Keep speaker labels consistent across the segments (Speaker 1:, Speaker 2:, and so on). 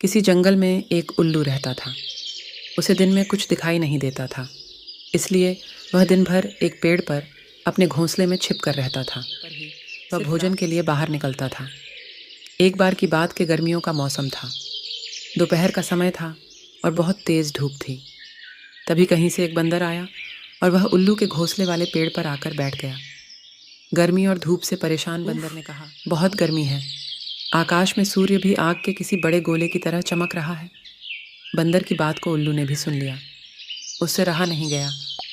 Speaker 1: किसी जंगल में एक उल्लू रहता था। उसे दिन में कुछ दिखाई नहीं देता था, इसलिए वह दिन भर एक पेड़ पर अपने घोंसले में छिप कर रहता था। वह भोजन के लिए बाहर निकलता था। एक बार की बात कि गर्मियों का मौसम था। दोपहर का समय था और बहुत तेज धूप थी। तभी कहीं से एक बंदर आया और वह उल्लू के घोंसले वाले पेड़ पर आकर बैठ गया। गर्मी और धूप से परेशान बंदर ने कहा, बहुत गर्मी है। आकाश में सूर्य भी आग के किसी बड़े गोले की तरह चमक रहा है। बंदर की बात को उल्लू ने भी सुन लिया। उससे रहा नहीं गया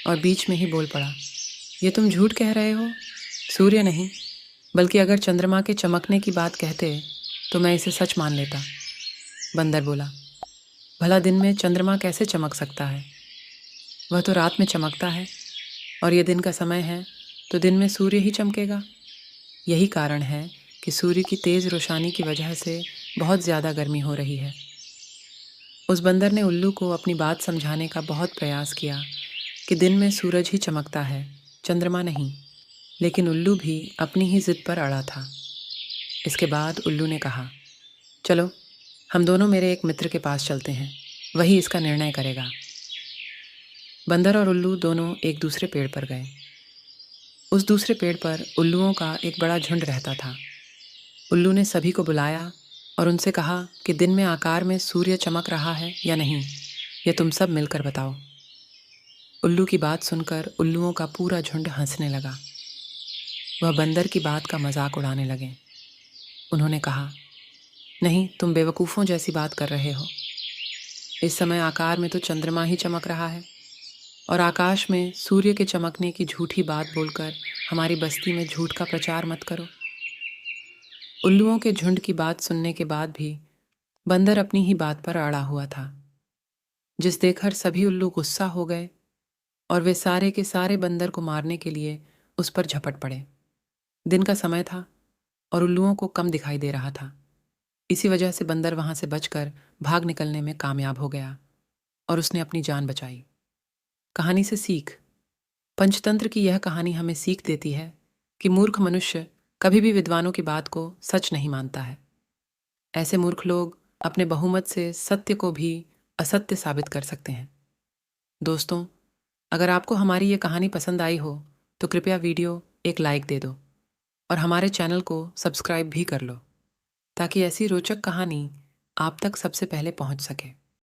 Speaker 1: और बीच में ही बोल पड़ा, ये तुम झूठ कह रहे हो। सूर्य नहीं, बल्कि अगर चंद्रमा के चमकने की बात कहते तो मैं इसे सच मान लेता। बंदर बोला, भला दिन में चंद्रमा कैसे चमक सकता है? वह तो रात में चमकता है, और ये दिन का समय है तो दिन में सूर्य ही चमकेगा। यही कारण है कि सूर्य की तेज रोशनी की वजह से बहुत ज़्यादा गर्मी हो रही है। उस बंदर ने उल्लू को अपनी बात समझाने का बहुत प्रयास किया कि दिन में सूरज ही चमकता है, चंद्रमा नहीं। लेकिन उल्लू भी अपनी ही जिद पर अड़ा था। इसके बाद उल्लू ने कहा, चलो हम दोनों मेरे एक मित्र के पास चलते हैं, वही इसका निर्णय करेगा। बंदर और उल्लू दोनों एक दूसरे पेड़ पर गए। उस दूसरे पेड़ पर उल्लुओं का एक बड़ा झुंड रहता था। उल्लू ने सभी को बुलाया और उनसे कहा कि दिन में आकार में सूर्य चमक रहा है या नहीं, यह तुम सब मिलकर बताओ। उल्लू की बात सुनकर उल्लुओं का पूरा झुंड हंसने लगा। वह बंदर की बात का मजाक उड़ाने लगे। उन्होंने कहा, नहीं, तुम बेवकूफ़ों जैसी बात कर रहे हो। इस समय आकार में तो चंद्रमा ही चमक रहा है, और आकाश में सूर्य के चमकने की झूठी बात बोलकर हमारी बस्ती में झूठ का प्रचार मत करो। उल्लुओं के झुंड की बात सुनने के बाद भी बंदर अपनी ही बात पर अड़ा हुआ था, जिस देखकर सभी उल्लू गुस्सा हो गए और वे सारे के सारे बंदर को मारने के लिए उस पर झपट पड़े। दिन का समय था और उल्लुओं को कम दिखाई दे रहा था। इसी वजह से बंदर वहां से बचकर भाग निकलने में कामयाब हो गया और उसने अपनी जान बचाई। कहानी से सीख। पंचतंत्र की यह कहानी हमें सीख देती है कि मूर्ख मनुष्य कभी भी विद्वानों की बात को सच नहीं मानता है। ऐसे मूर्ख लोग अपने बहुमत से सत्य को भी असत्य साबित कर सकते हैं। दोस्तों, अगर आपको हमारी ये कहानी पसंद आई हो तो कृपया वीडियो एक लाइक दे दो और हमारे चैनल को सब्सक्राइब भी कर लो, ताकि ऐसी रोचक कहानी आप तक सबसे पहले पहुंच सके।